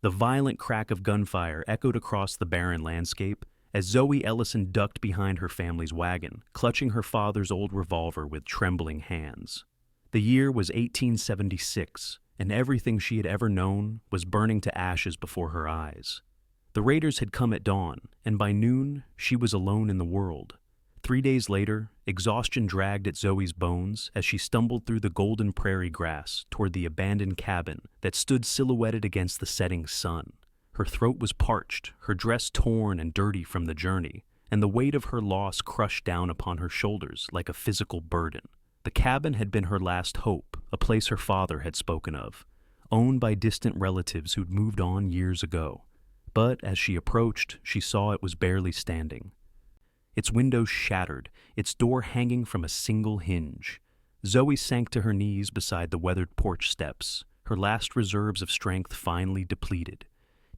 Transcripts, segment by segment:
The violent crack of gunfire echoed across the barren landscape as Zoe Ellison ducked behind her family's wagon, clutching her father's old revolver with trembling hands. The year was 1876, and everything she had ever known was burning to ashes before her eyes. The raiders had come at dawn, and by noon she was alone in the world. 3 days later, exhaustion dragged at Zoe's bones as she stumbled through the golden prairie grass toward the abandoned cabin that stood silhouetted against the setting sun. Her throat was parched, her dress torn and dirty from the journey, and the weight of her loss crushed down upon her shoulders like a physical burden. The cabin had been her last hope, a place her father had spoken of, owned by distant relatives who'd moved on years ago. But as she approached, she saw it was barely standing. Its windows shattered, its door hanging from a single hinge. Zoe sank to her knees beside the weathered porch steps, her last reserves of strength finally depleted.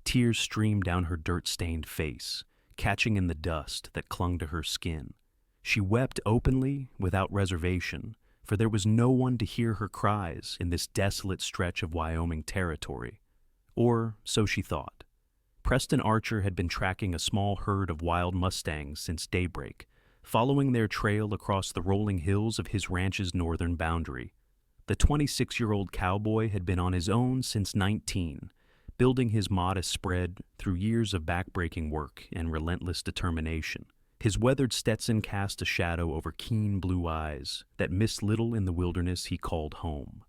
Tears streamed down her dirt-stained face, catching in the dust that clung to her skin. She wept openly, without reservation, for there was no one to hear her cries in this desolate stretch of Wyoming territory. Or so she thought. Preston Archer had been tracking a small herd of wild mustangs since daybreak, following their trail across the rolling hills of his ranch's northern boundary. The 26-year-old cowboy had been on his own since 19, building his modest spread through years of backbreaking work and relentless determination. His weathered Stetson cast a shadow over keen blue eyes that missed little in the wilderness he called home.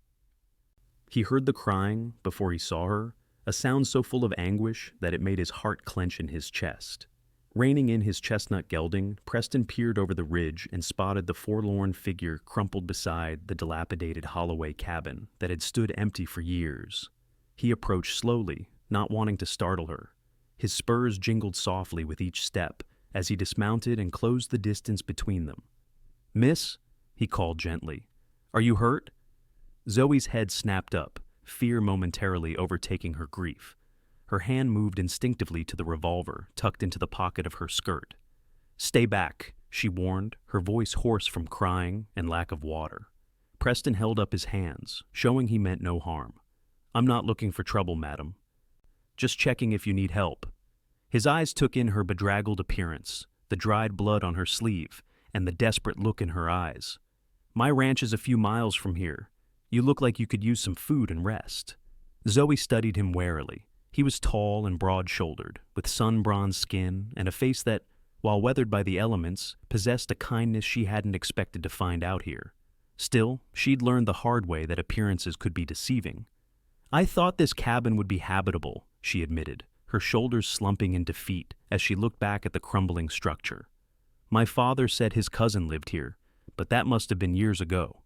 He heard the crying before he saw her, a sound so full of anguish that it made his heart clench in his chest. Reining in his chestnut gelding, Preston peered over the ridge and spotted the forlorn figure crumpled beside the dilapidated Holloway cabin that had stood empty for years. He approached slowly, not wanting to startle her. His spurs jingled softly with each step as he dismounted and closed the distance between them. "Miss," he called gently, "are you hurt?" Zoe's head snapped up, fear momentarily overtaking her grief. Her hand moved instinctively to the revolver tucked into the pocket of her skirt. "Stay back," she warned, her voice hoarse from crying and lack of water. Preston held up his hands, showing he meant no harm. "I'm not looking for trouble, madam. Just checking if you need help." His eyes took in her bedraggled appearance, the dried blood on her sleeve, and the desperate look in her eyes. "My ranch is a few miles from here. You look like you could use some food and rest." Zoe studied him warily. He was tall and broad-shouldered, with sun-bronzed skin and a face that, while weathered by the elements, possessed a kindness she hadn't expected to find out here. Still, she'd learned the hard way that appearances could be deceiving. "I thought this cabin would be habitable," she admitted, her shoulders slumping in defeat as she looked back at the crumbling structure. "My father said his cousin lived here, but that must have been years ago."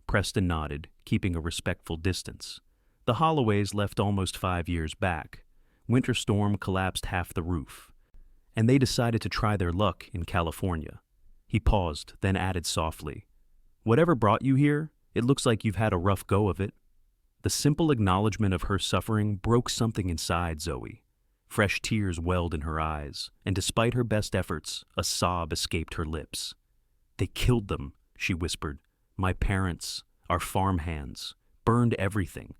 Preston nodded, keeping a respectful distance. The Holloways left almost 5 years back. Winter storm collapsed half the roof, and they decided to try their luck in California. He paused, then added softly, "Whatever brought you here, it looks like you've had a rough go of it." The simple acknowledgement of her suffering broke something inside Zoe. Fresh tears welled in her eyes, and despite her best efforts, a sob escaped her lips. "They killed them," she whispered. "My parents, our farmhands, burned everything,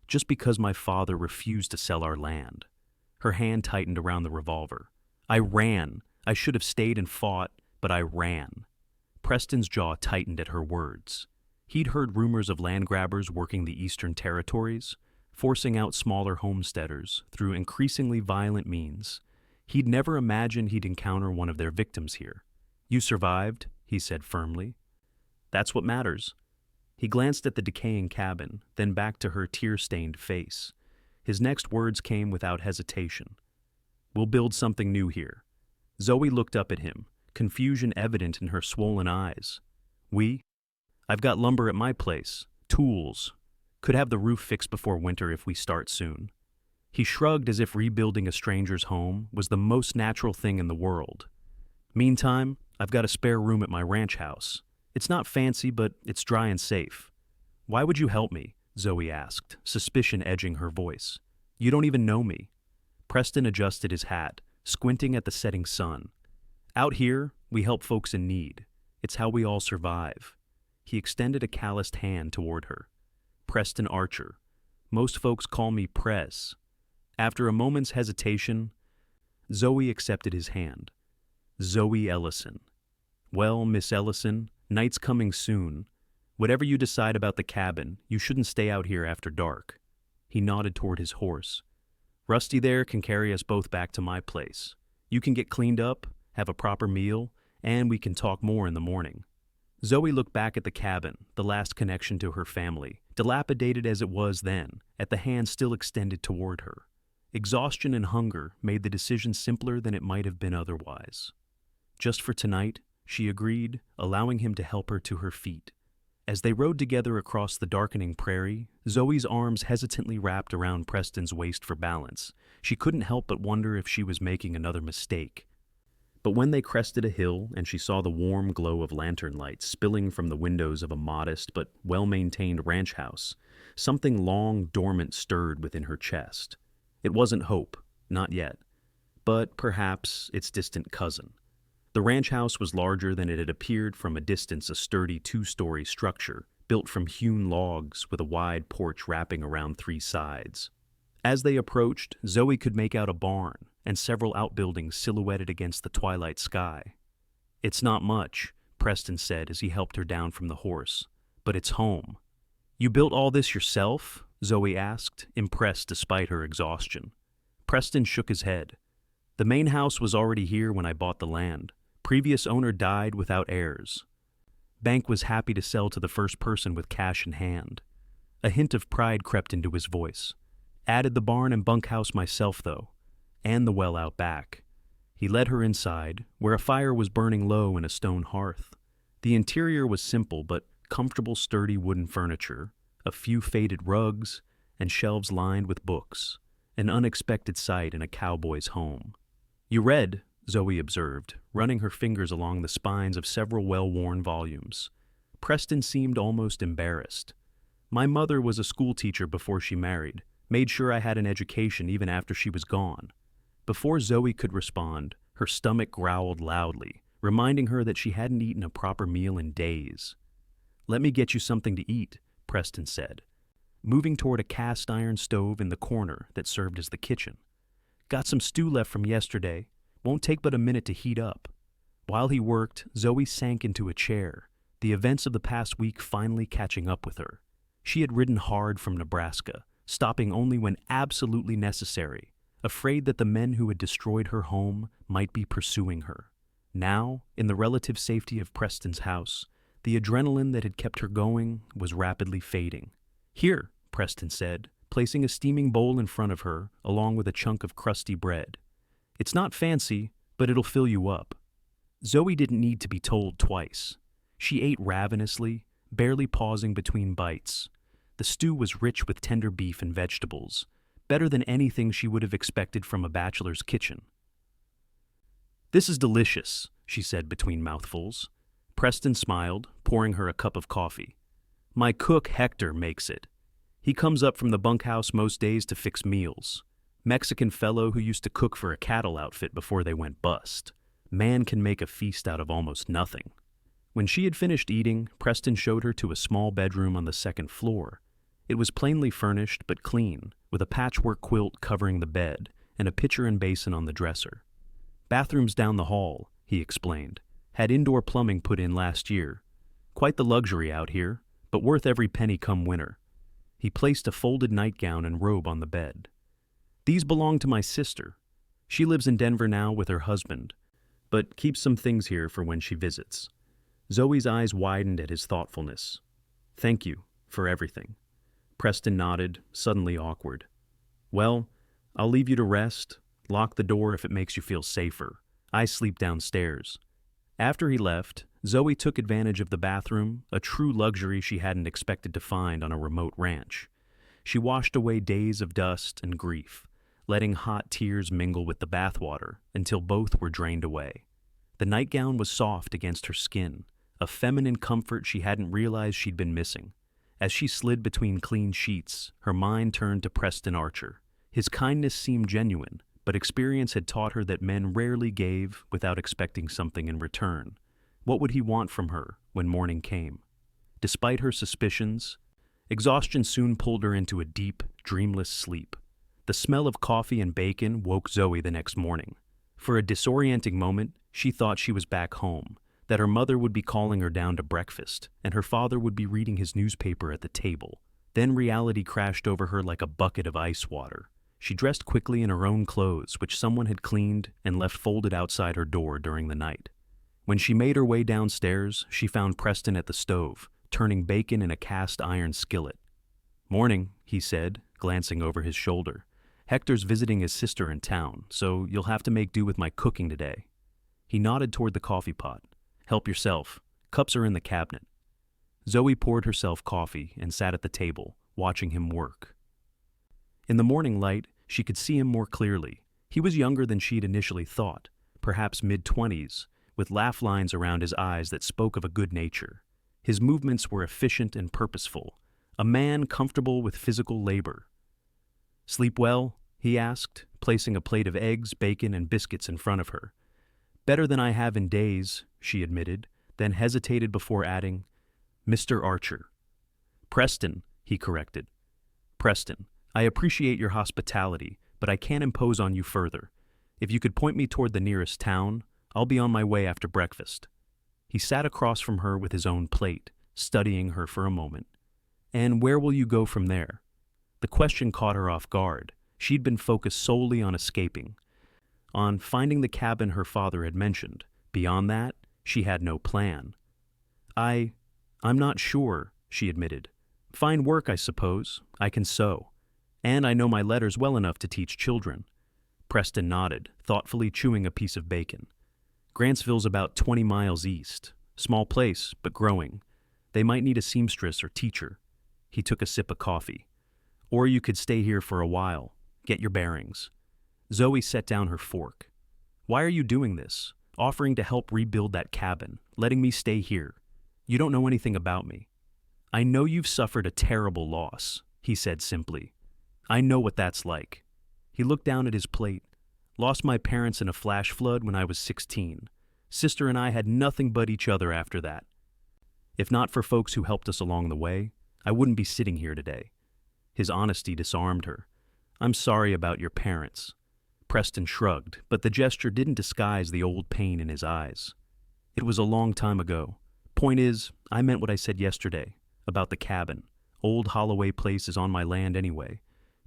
just because my father refused to sell our land." Her hand tightened around the revolver. "I ran. I should have stayed and fought, but I ran." Preston's jaw tightened at her words. He'd heard rumors of land grabbers working the eastern territories, forcing out smaller homesteaders through increasingly violent means. He'd never imagined he'd encounter one of their victims here. "You survived," he said firmly. "That's what matters." He glanced at the decaying cabin, then back to her tear-stained face. His next words came without hesitation. "We'll build something new here." Zoe looked up at him, confusion evident in her swollen eyes. "We? I've got lumber at my place, tools. Could have the roof fixed before winter if we start soon." He shrugged as if rebuilding a stranger's home was the most natural thing in the world. "Meantime, I've got a spare room at my ranch house. It's not fancy, but it's dry and safe." "Why would you help me?" Zoe asked, suspicion edging her voice. "You don't even know me." Preston adjusted his hat, squinting at the setting sun. "Out here, we help folks in need. It's how we all survive." He extended a calloused hand toward her. "Preston Archer. Most folks call me Prez." After a moment's hesitation, Zoe accepted his hand. Zoe Ellison. Well, Miss Ellison, night's coming soon. Whatever you decide about the cabin, you shouldn't stay out here after dark. He nodded toward his horse. Rusty there can carry us both back to my place. You can get cleaned up, have a proper meal, and we can talk more in the morning. Zoe looked back at the cabin, the last connection to her family, dilapidated as it was then, at the hand still extended toward her. Exhaustion and hunger made the decision simpler than it might have been otherwise. Just for tonight, she agreed, allowing him to help her to her feet. As they rode together across the darkening prairie, Zoe's arms hesitantly wrapped around Preston's waist for balance. She couldn't help but wonder if she was making another mistake. But when they crested a hill and she saw the warm glow of lantern lights spilling from the windows of a modest but well-maintained ranch house, something long dormant stirred within her chest. It wasn't hope, not yet, but perhaps its distant cousin. The ranch house was larger than it had appeared from a distance, a sturdy two-story structure built from hewn logs with a wide porch wrapping around three sides. As they approached, Zoe could make out a barn and several outbuildings silhouetted against the twilight sky. "It's not much," Preston said as he helped her down from the horse, "but it's home." "You built all this yourself?" Zoe asked, impressed despite her exhaustion. Preston shook his head. "The main house was already here when I bought the land. Previous owner died without heirs. Bank was happy to sell to the first person with cash in hand." A hint of pride crept into his voice. "Added the barn and bunkhouse myself, though, and the well out back." He led her inside, where a fire was burning low in a stone hearth. The interior was simple but comfortable, sturdy wooden furniture, a few faded rugs, and shelves lined with books, an unexpected sight in a cowboy's home. "You read," Zoe observed, running her fingers along the spines of several well-worn volumes. Preston seemed almost embarrassed. "My mother was a schoolteacher before she married, made sure I had an education even after she was gone." Before Zoe could respond, her stomach growled loudly, reminding her that she hadn't eaten a proper meal in days. "Let me get you something to eat," Preston said, moving toward a cast-iron stove in the corner that served as the kitchen. "Got some stew left from yesterday. Won't take but a minute to heat up." While he worked, Zoe sank into a chair, the events of the past week finally catching up with her. She had ridden hard from Nebraska, stopping only when absolutely necessary, afraid that the men who had destroyed her home might be pursuing her. Now, in the relative safety of Preston's house, the adrenaline that had kept her going was rapidly fading. "Here," Preston said, placing a steaming bowl in front of her, along with a chunk of crusty bread. "It's not fancy, but it'll fill you up." Zoe didn't need to be told twice. She ate ravenously, barely pausing between bites. The stew was rich with tender beef and vegetables, better than anything she would have expected from a bachelor's kitchen. "This is delicious," she said between mouthfuls. Preston smiled, pouring her a cup of coffee. "My cook, Hector, makes it. He comes up from the bunkhouse most days to fix meals. Mexican fellow who used to cook for a cattle outfit before they went bust. Man can make a feast out of almost nothing." When she had finished eating, Preston showed her to a small bedroom on the second floor. It was plainly furnished but clean, with a patchwork quilt covering the bed and a pitcher and basin on the dresser. "Bathrooms down the hall," he explained. "Had indoor plumbing put in last year. Quite the luxury out here, but worth every penny come winter." He placed a folded nightgown and robe on the bed. "These belong to my sister. She lives in Denver now with her husband, but keeps some things here for when she visits." Zoe's eyes widened at his thoughtfulness. "Thank you for everything." Preston nodded, suddenly awkward. "Well, I'll leave you to rest. Lock the door if it makes you feel safer. I sleep downstairs." After he left, Zoe took advantage of the bathroom, a true luxury she hadn't expected to find on a remote ranch. She washed away days of dust and grief, letting hot tears mingle with the bathwater until both were drained away. The nightgown was soft against her skin, a feminine comfort she hadn't realized she'd been missing. As she slid between clean sheets, her mind turned to Preston Archer. His kindness seemed genuine, but experience had taught her that men rarely gave without expecting something in return. What would he want from her when morning came? Despite her suspicions, exhaustion soon pulled her into a deep, dreamless sleep. The smell of coffee and bacon woke Zoe the next morning. For a disorienting moment, she thought she was back home, that her mother would be calling her down to breakfast, and her father would be reading his newspaper at the table. Then reality crashed over her like a bucket of ice water. She dressed quickly in her own clothes, which someone had cleaned and left folded outside her door during the night. When she made her way downstairs, she found Preston at the stove, turning bacon in a cast iron skillet. "Morning," he said, glancing over his shoulder. "Hector's visiting his sister in town, so you'll have to make do with my cooking today." He nodded toward the coffee pot. "Help yourself. Cups are in the cabinet." Zoe poured herself coffee and sat at the table, watching him work. In the morning light, she could see him more clearly. He was younger than she'd initially thought, perhaps mid-20s, with laugh lines around his eyes that spoke of a good nature. His movements were efficient and purposeful, a man comfortable with physical labor. "Sleep well?" he asked, placing a plate of eggs, bacon, and biscuits in front of her. "Better than I have in days," she admitted, then hesitated before adding, "Mr. Archer." "Preston," he corrected. "Preston, I appreciate your hospitality, but I can't impose on you further. If you could point me toward the nearest town, I'll be on my way after breakfast." He sat across from her with his own plate, studying her for a moment. "And where will you go from there?" The question caught her off guard. She'd been focused solely on escaping, on finding the cabin her father had mentioned. Beyond that, she had no plan. I'm not sure," she admitted. "Find work, I suppose. I can sew. And I know my letters well enough to teach children." Preston nodded, thoughtfully chewing a piece of bacon. "Grantsville's about 20 miles east. Small place, but growing. They might need a seamstress or teacher." He took a sip of coffee. "Or you could stay here for a while. Get your bearings." Zoe set down her fork. "Why are you doing this? Offering to help rebuild that cabin, letting me stay here. You don't know anything about me." "I know you've suffered a terrible loss," he said simply. "I know what that's like." He looked down at his plate. "Lost my parents in a flash flood when I was 16. Sister and I had nothing but each other after that. If not for folks who helped us along the way, I wouldn't be sitting here today." His honesty disarmed her. "I'm sorry about your parents." Preston shrugged, but the gesture didn't disguise the old pain in his eyes. "It was a long time ago. Point is, I meant what I said yesterday, about the cabin. Old Holloway Place is on my land anyway.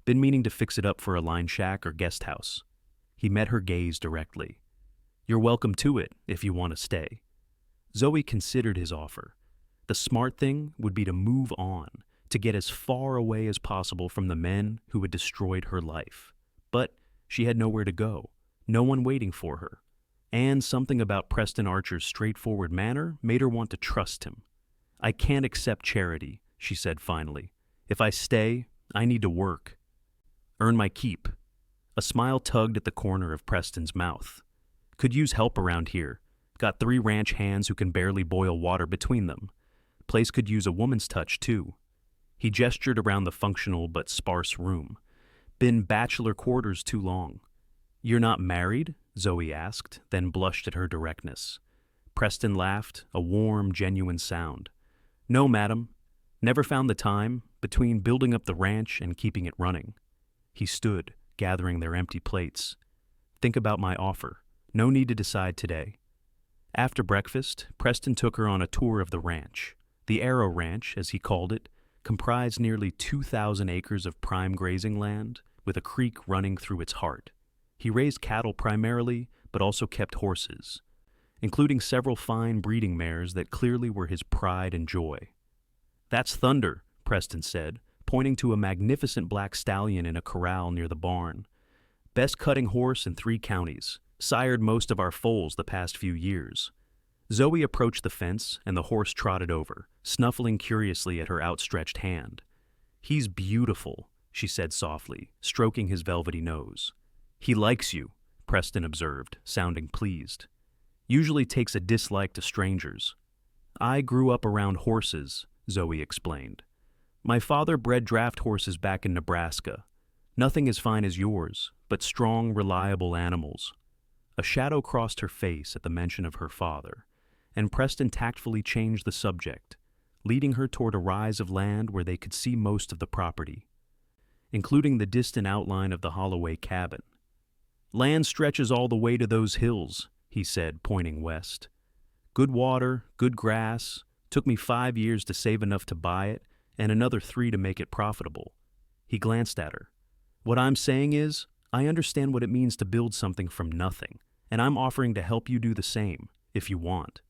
Been meaning to fix it up for a line shack or guest house." He met her gaze directly. "You're welcome to it, if you want to stay." Zoe considered his offer. The smart thing would be to move on, to get as far away as possible from the men who had destroyed her life. But she had nowhere to go, no one waiting for her. And something about Preston Archer's straightforward manner made her want to trust him. "I can't accept charity," she said finally. "If I stay, I need to work. Earn my keep." A smile tugged at the corner of Preston's mouth. "Could use help around here. Got 3 ranch hands who can barely boil water between them. Place could use a woman's touch, too." He gestured around the functional but sparse room. "Been bachelor quarters too long." "You're not married?" Zoe asked, then blushed at her directness. Preston laughed, a warm, genuine sound. "No, madam. Never found the time, between building up the ranch and keeping it running." He stood, gathering their empty plates. "Think about my offer. No need to decide today." After breakfast, Preston took her on a tour of the ranch. The Arrow Ranch, as he called it, comprised nearly 2,000 acres of prime grazing land, with a creek running through its heart. He raised cattle primarily, but also kept horses, including several fine breeding mares that clearly were his pride and joy. "That's Thunder," Preston said, pointing to a magnificent black stallion in a corral near the barn. "Best cutting horse in 3 counties. Sired most of our foals the past few years." Zoe approached the fence, and the horse trotted over, snuffling curiously at her outstretched hand. "He's beautiful," she said softly, stroking his velvety nose. "He likes you," Preston observed, sounding pleased. "Usually takes a dislike to strangers." "I grew up around horses," Zoe explained. "My father bred draft horses back in Nebraska. Nothing as fine as yours, but strong, reliable animals." A shadow crossed her face at the mention of her father, and Preston tactfully changed the subject, leading her toward a rise of land where they could see most of the property. including the distant outline of the Holloway cabin. "Land stretches all the way to those hills," he said, pointing west. "Good water, good grass. Took me 5 years to save enough to buy it, and another 3 to make it profitable." He glanced at her. "What I'm saying is, I understand what it means to build something from nothing, and I'm offering to help you do the same, if you want."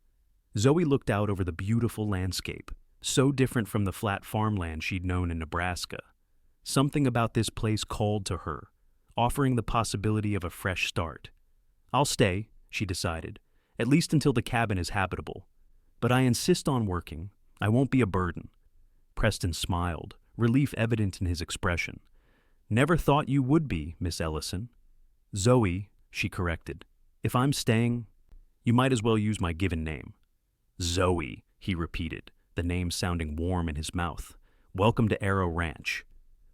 Zoe looked out over the beautiful landscape, so different from the flat farmland she'd known in Nebraska. Something about this place called to her, offering the possibility of a fresh start. "I'll stay," she decided, "at least until the cabin is habitable. But I insist on working. I won't be a burden." Preston smiled, relief evident in his expression. "Never thought you would be, Miss Ellison." "Zoe," she corrected. "If I'm staying, you might as well use my given name." "Zoe," he repeated, the name sounding warm in his mouth. "Welcome to Arrow Ranch."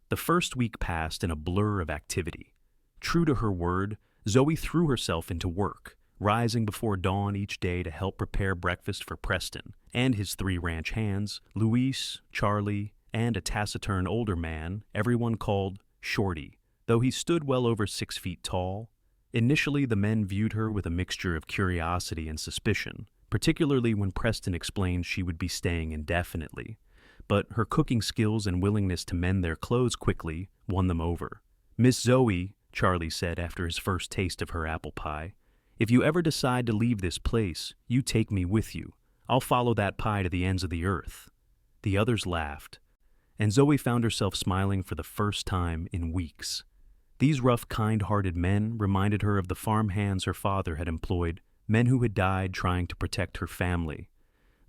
The first week passed in a blur of activity. True to her word, Zoe threw herself into work, rising before dawn each day to help prepare breakfast for Preston and his 3 ranch hands, Luis, Charlie, and a taciturn older man everyone called Shorty, though he stood well over 6 feet tall. Initially, the men viewed her with a mixture of curiosity and suspicion, particularly when Preston explained she would be staying indefinitely. But her cooking skills and willingness to mend their clothes quickly won them over. "Miss Zoe," Charlie said after his first taste of her apple pie, "if you ever decide to leave this place, you take me with you. I'll follow that pie to the ends of the earth." The others laughed, and Zoe found herself smiling for the first time in weeks. These rough, kind-hearted men reminded her of the farm hands her father had employed, men who had died trying to protect her family.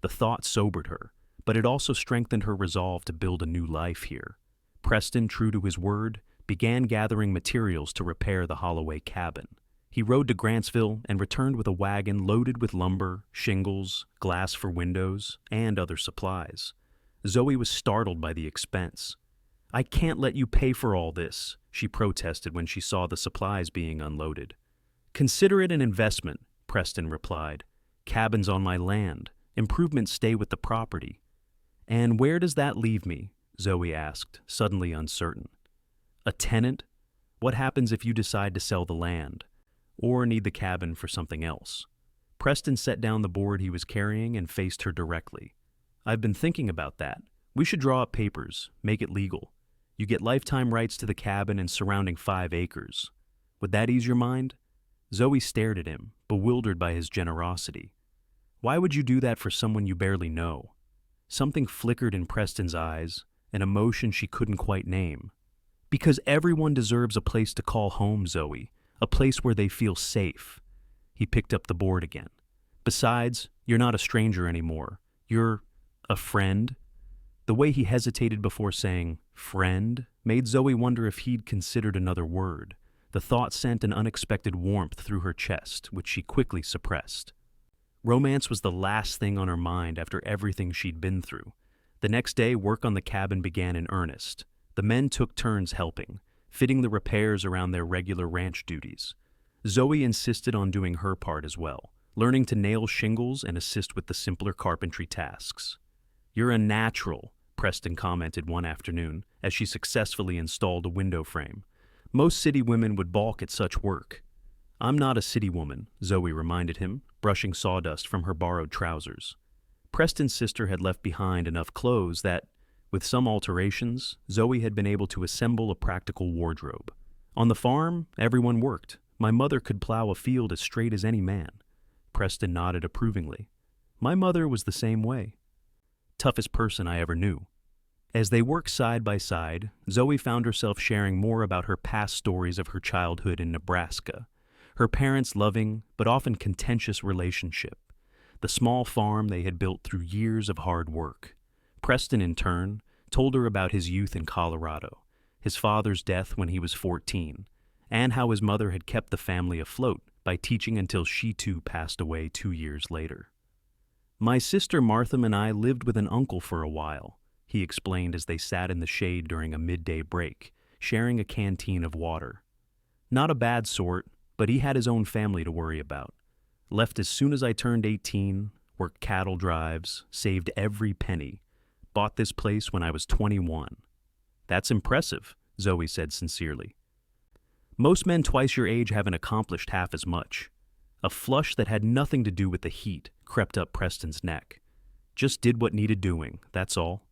The thought sobered her, but it also strengthened her resolve to build a new life here. Preston, true to his word, began gathering materials to repair the Holloway cabin. He rode to Grantsville and returned with a wagon loaded with lumber, shingles, glass for windows, and other supplies. Zoe was startled by the expense. "I can't let you pay for all this," she protested when she saw the supplies being unloaded. "Consider it an investment," Preston replied. "Cabins on my land. Improvements stay with the property." "And where does that leave me?" Zoe asked, suddenly uncertain. "A tenant? What happens if you decide to sell the land? Or need the cabin for something else?" Preston set down the board he was carrying and faced her directly. "I've been thinking about that. We should draw up papers, make it legal. You get lifetime rights to the cabin and surrounding 5 acres. Would that ease your mind?" Zoe stared at him, bewildered by his generosity. "Why would you do that for someone you barely know?" Something flickered in Preston's eyes, an emotion she couldn't quite name. "Because everyone deserves a place to call home, Zoe, a place where they feel safe." He picked up the board again. "Besides, you're not a stranger anymore. You're a friend." The way he hesitated before saying friend made Zoe wonder if he'd considered another word. The thought sent an unexpected warmth through her chest, which she quickly suppressed. Romance was the last thing on her mind after everything she'd been through. The next day, work on the cabin began in earnest. The men took turns helping, fitting the repairs around their regular ranch duties. Zoe insisted on doing her part as well, learning to nail shingles and assist with the simpler carpentry tasks. "You're a natural," Preston commented one afternoon as she successfully installed a window frame. "Most city women would balk at such work." "I'm not a city woman," Zoe reminded him, brushing sawdust from her borrowed trousers. Preston's sister had left behind enough clothes that, with some alterations, Zoe had been able to assemble a practical wardrobe. "On the farm, everyone worked. My mother could plow a field as straight as any man." Preston nodded approvingly. "My mother was the same way." "Toughest person I ever knew." As they worked side by side, Zoe found herself sharing more about her past stories of her childhood in Nebraska, her parents' loving but often contentious relationship, the small farm they had built through years of hard work. Preston, in turn, told her about his youth in Colorado, his father's death when he was 14, and how his mother had kept the family afloat by teaching until she too passed away 2 years later. "My sister Martha and I lived with an uncle for a while," he explained as they sat in the shade during a midday break, sharing a canteen of water. "Not a bad sort, but he had his own family to worry about. Left as soon as I turned 18, worked cattle drives, saved every penny, bought this place when I was 21. "That's impressive," Zoe said sincerely. Most men twice your age haven't accomplished half as much. A flush that had nothing to do with the heat crept up Preston's neck. Just did what needed doing, that's all.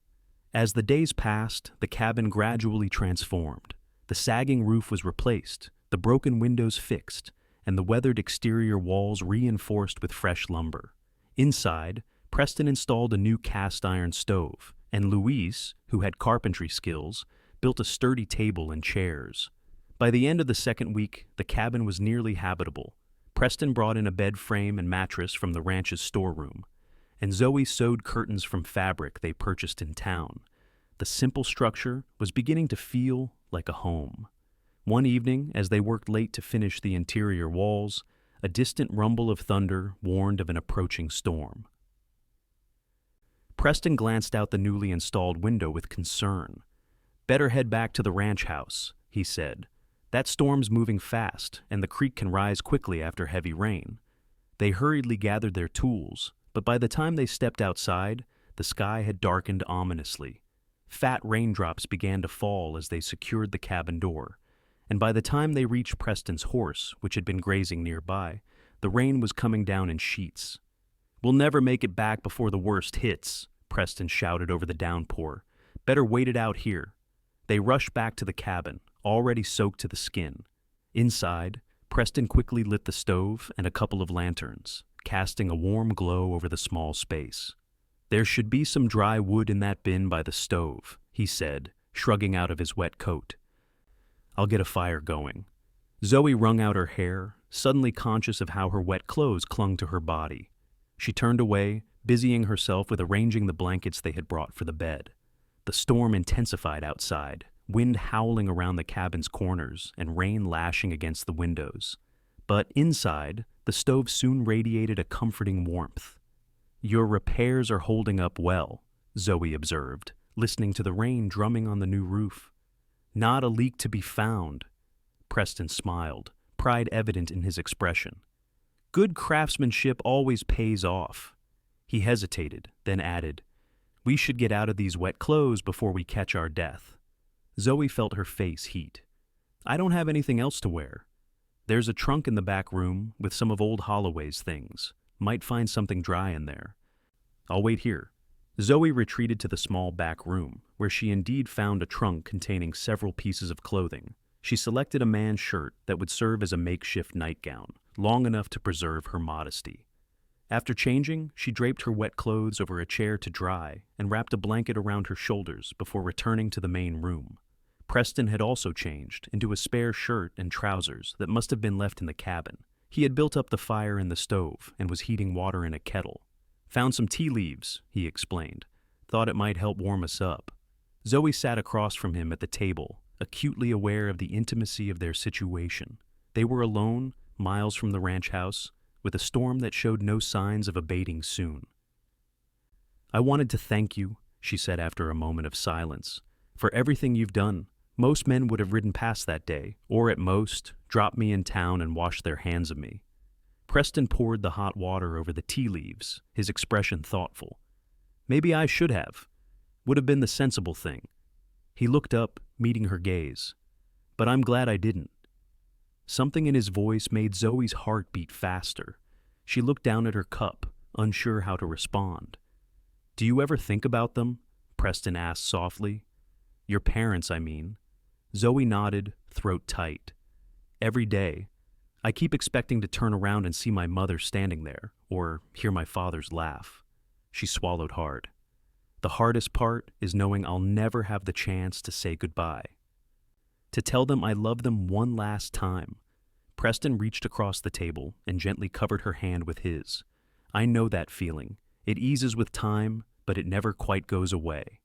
As the days passed, the cabin gradually transformed. The sagging roof was replaced, the broken windows fixed, and the weathered exterior walls reinforced with fresh lumber. Inside, Preston installed a new cast-iron stove, and Louise, who had carpentry skills, built a sturdy table and chairs. By the end of the second week, the cabin was nearly habitable. Preston brought in a bed frame and mattress from the ranch's storeroom, and Zoe sewed curtains from fabric they purchased in town. The simple structure was beginning to feel like a home. One evening, as they worked late to finish the interior walls, a distant rumble of thunder warned of an approaching storm. Preston glanced out the newly installed window with concern. "Better head back to the ranch house," he said. "That storm's moving fast, and the creek can rise quickly after heavy rain." They hurriedly gathered their tools, but by the time they stepped outside, the sky had darkened ominously. Fat raindrops began to fall as they secured the cabin door, and by the time they reached Preston's horse, which had been grazing nearby, the rain was coming down in sheets. "We'll never make it back before the worst hits," Preston shouted over the downpour. "Better wait it out here." They rushed back to the cabin, already soaked to the skin. Inside, Preston quickly lit the stove and a couple of lanterns, casting a warm glow over the small space. "There should be some dry wood in that bin by the stove," he said, shrugging out of his wet coat. "I'll get a fire going." Zoe wrung out her hair, suddenly conscious of how her wet clothes clung to her body. She turned away, busying herself with arranging the blankets they had brought for the bed. The storm intensified outside, wind howling around the cabin's corners and rain lashing against the windows. But inside, the stove soon radiated a comforting warmth. "Your repairs are holding up well," Zoe observed, listening to the rain drumming on the new roof. "Not a leak to be found." Preston smiled, pride evident in his expression. "Good craftsmanship always pays off." He hesitated, then added, "We should get out of these wet clothes before we catch our death." Zoe felt her face heat. "I don't have anything else to wear. There's a trunk in the back room with some of old Holloway's things. Might find something dry in there. I'll wait here." Zoe retreated to the small back room, where she indeed found a trunk containing several pieces of clothing. She selected a man's shirt that would serve as a makeshift nightgown, long enough to preserve her modesty. After changing, she draped her wet clothes over a chair to dry and wrapped a blanket around her shoulders before returning to the main room. Preston had also changed into a spare shirt and trousers that must have been left in the cabin. He had built up the fire in the stove and was heating water in a kettle. "Found some tea leaves," he explained. "Thought it might help warm us up." Zoe sat across from him at the table, acutely aware of the intimacy of their situation. They were alone, miles from the ranch house, with a storm that showed no signs of abating soon. "I wanted to thank you," she said after a moment of silence, "for everything you've done. Most men would have ridden past that day, or at most, dropped me in town and washed their hands of me." Preston poured the hot water over the tea leaves, his expression thoughtful. "Maybe I should have. Would have been the sensible thing." He looked up, meeting her gaze. "But I'm glad I didn't." Something in his voice made Zoe's heart beat faster. She looked down at her cup, unsure how to respond. "Do you ever think about them?" Preston asked softly. "Your parents, I mean." Zoe nodded, throat tight. "Every day. I keep expecting to turn around and see my mother standing there, or hear my father's laugh." She swallowed hard. "The hardest part is knowing I'll never have the chance to say goodbye. To tell them I love them one last time." Preston reached across the table and gently covered her hand with his. "I know that feeling. It eases with time, but it never quite goes away."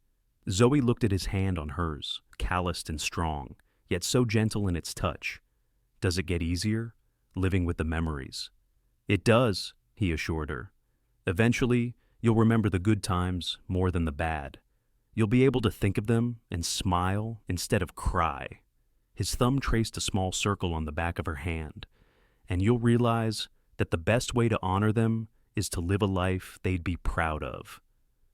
Zoe looked at his hand on hers, calloused and strong, yet so gentle in its touch. "Does it get easier, living with the memories?" "It does," he assured her. "Eventually, you'll remember the good times more than the bad. You'll be able to think of them and smile instead of cry." His thumb traced a small circle on the back of her hand. "And you'll realize that the best way to honor them is to live a life they'd be proud of."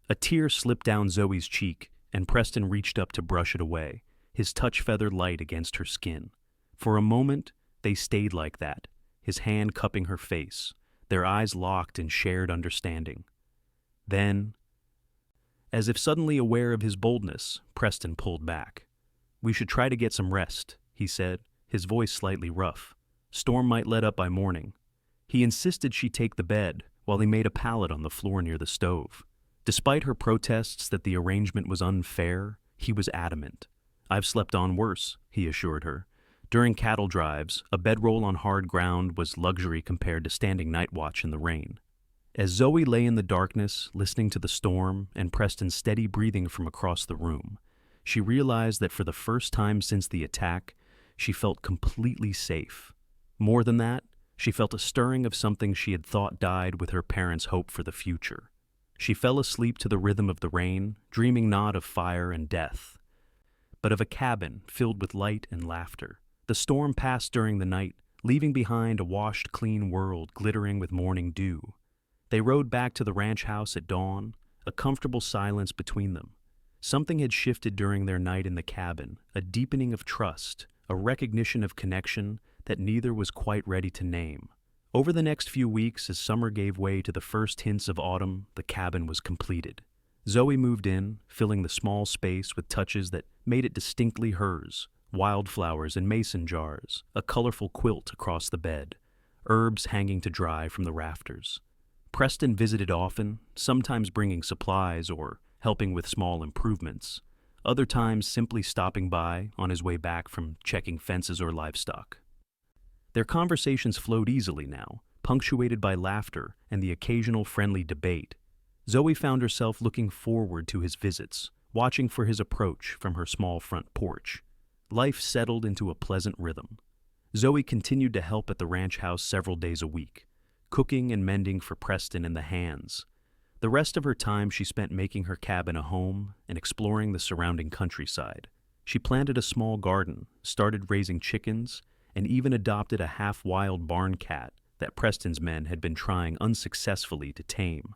A tear slipped down Zoe's cheek, and Preston reached up to brush it away. his touch feather light against her skin. For a moment, they stayed like that, his hand cupping her face, their eyes locked in shared understanding. Then, as if suddenly aware of his boldness, Preston pulled back. "We should try to get some rest," he said, his voice slightly rough. "Storm might let up by morning." He insisted she take the bed, while he made a pallet on the floor near the stove. Despite her protests that the arrangement was unfair, he was adamant. "I've slept on worse," he assured her. During cattle drives, a bedroll on hard ground was luxury compared to standing night watch in the rain. As Zoe lay in the darkness, listening to the storm and Preston's steady breathing from across the room, she realized that for the first time since the attack, she felt completely safe. More than that, she felt a stirring of something she had thought died with her parents' hope for the future. She fell asleep to the rhythm of the rain, dreaming not of fire and death, but of a cabin filled with light and laughter. The storm passed during the night, leaving behind a washed, clean world glittering with morning dew. They rode back to the ranch house at dawn, a comfortable silence between them. Something had shifted during their night in the cabin, a deepening of trust, a recognition of connection that neither was quite ready to name. Over the next few weeks, as summer gave way to the first hints of autumn, the cabin was completed. Zoe moved in, filling the small space with touches that made it distinctly hers: wildflowers in mason jars, a colorful quilt across the bed, herbs hanging to dry from the rafters. Preston visited often, sometimes bringing supplies or helping with small improvements, other times simply stopping by on his way back from checking fences or livestock. Their conversations flowed easily now, punctuated by laughter and the occasional friendly debate. Zoe found herself looking forward to his visits, watching for his approach from her small front porch. Life settled into a pleasant rhythm. Zoe continued to help at the ranch house several days a week, cooking and mending for Preston and the hands. The rest of her time she spent making her cabin a home and exploring the surrounding countryside. She planted a small garden, started raising chickens, and even adopted a half-wild barn cat that Preston's men had been trying unsuccessfully to tame.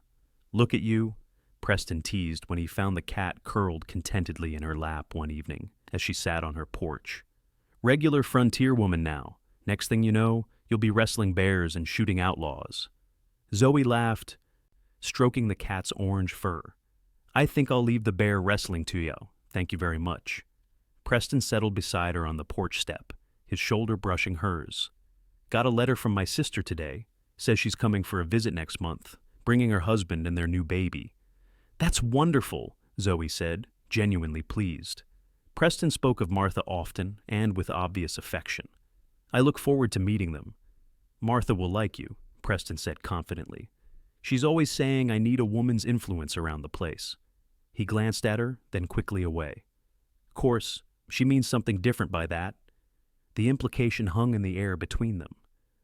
"Look at you," Preston teased when he found the cat curled contentedly in her lap one evening as she sat on her porch. "Regular frontier woman now. Next thing you know, you'll be wrestling bears and shooting outlaws." Zoe laughed, stroking the cat's orange fur. "I think I'll leave the bear wrestling to you, thank you very much." Preston settled beside her on the porch step, his shoulder brushing hers. "Got a letter from my sister today. Says she's coming for a visit next month, bringing her husband and their new baby." "That's wonderful," Zoe said, genuinely pleased. Preston spoke of Martha often and with obvious affection. "I look forward to meeting them." "Martha will like you," Preston said confidently. "She's always saying I need a woman's influence around the place." He glanced at her, then quickly away. "Of course, she means something different by that." The implication hung in the air between them.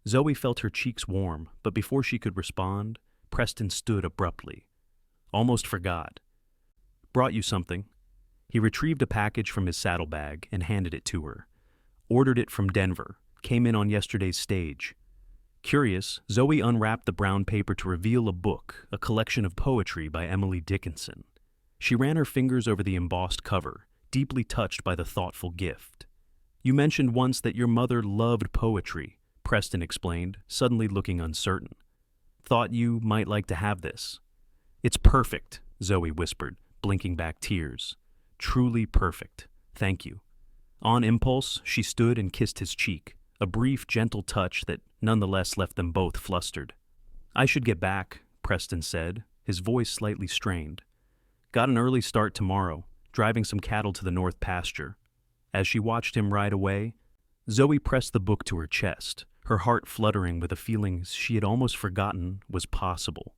Zoe felt her cheeks warm, but before she could respond, Preston stood abruptly. "Almost forgot. Brought you something." He retrieved a package from his saddlebag and handed it to her. "Ordered it from Denver. Came in on yesterday's stage." Curious, Zoe unwrapped the brown paper to reveal a book, a collection of poetry by Emily Dickinson. She ran her fingers over the embossed cover, deeply touched by the thoughtful gift. "You mentioned once that your mother loved poetry," Preston explained, suddenly looking uncertain. "Thought you might like to have this." "It's perfect," Zoe whispered, blinking back tears. "Truly perfect. Thank you." On impulse, she stood and kissed his cheek, a brief, gentle touch that nonetheless left them both flustered. "I should get back," Preston said, his voice slightly strained. "Got an early start tomorrow, driving some cattle to the north pasture." As she watched him ride away, Zoe pressed the book to her chest, her heart fluttering with a feeling she had almost forgotten was possible.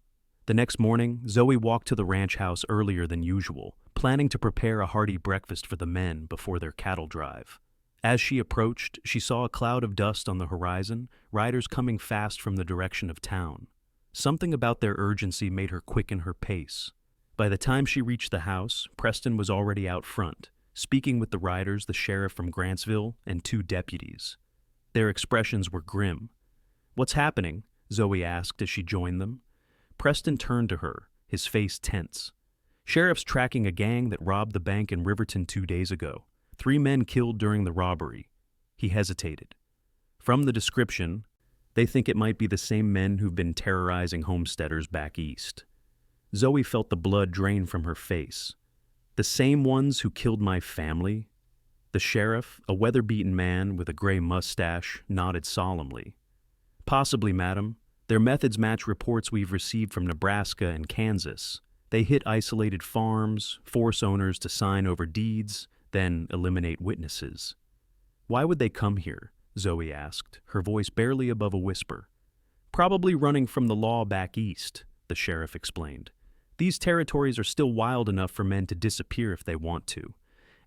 The next morning, Zoe walked to the ranch house earlier than usual, planning to prepare a hearty breakfast for the men before their cattle drive. As she approached, she saw a cloud of dust on the horizon, riders coming fast from the direction of town. Something about their urgency made her quicken her pace. By the time she reached the house, Preston was already out front, speaking with the riders, the sheriff from Grantsville, and 2 deputies. Their expressions were grim. "What's happening?" Zoe asked as she joined them. Preston turned to her, his face tense. "Sheriff's tracking a gang that robbed the bank in Riverton 2 days ago. 3 men killed during the robbery. He hesitated. From the description, they think it might be the same men who've been terrorizing homesteaders back east. Zoe felt the blood drain from her face. The same ones who killed my family? The sheriff, a weather-beaten man with a gray mustache, nodded solemnly. Possibly, madam. Their methods match reports we've received from Nebraska and Kansas. They hit isolated farms, force owners to sign over deeds, then eliminate witnesses. Why would they come here? Zoe asked, her voice barely above a whisper. Probably running from the law back east, the sheriff explained. These territories are still wild enough for men to disappear if they want to,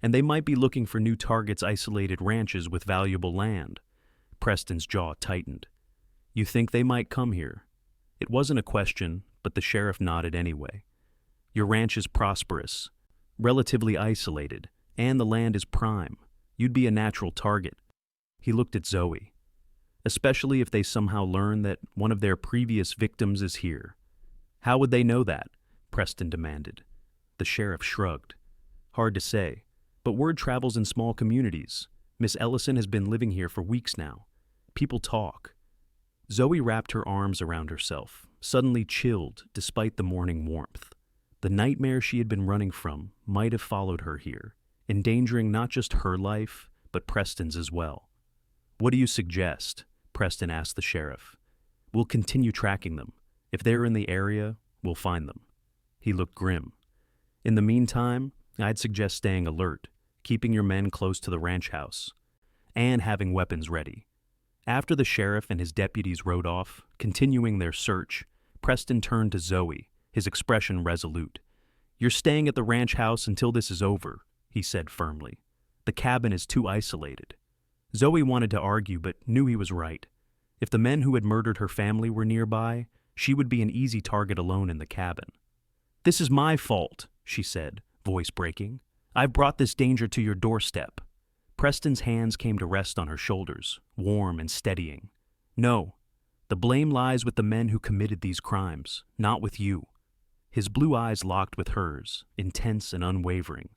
and they might be looking for new targets, isolated ranches with valuable land. Preston's jaw tightened. You think they might come here? It wasn't a question, but the sheriff nodded anyway. Your ranch is prosperous, relatively isolated, and the land is prime. You'd be a natural target. He looked at Zoe. Especially if they somehow learn that one of their previous victims is here. How would they know that? Preston demanded. The sheriff shrugged. Hard to say, but word travels in small communities. Miss Ellison has been living here for weeks now. People talk. Zoe wrapped her arms around herself, suddenly chilled despite the morning warmth. The nightmare she had been running from might have followed her here, endangering not just her life, but Preston's as well. What do you suggest? Preston asked the sheriff. We'll continue tracking them. If they're in the area, we'll find them. He looked grim. In the meantime, I'd suggest staying alert, keeping your men close to the ranch house, and having weapons ready. After the sheriff and his deputies rode off, continuing their search, Preston turned to Zoe, his expression resolute. You're staying at the ranch house until this is over, he said firmly. The cabin is too isolated. Zoe wanted to argue, but knew he was right. If the men who had murdered her family were nearby, she would be an easy target alone in the cabin. This is my fault, she said, voice breaking. I've brought this danger to your doorstep. Preston's hands came to rest on her shoulders, warm and steadying. No, the blame lies with the men who committed these crimes, not with you. His blue eyes locked with hers, intense and unwavering.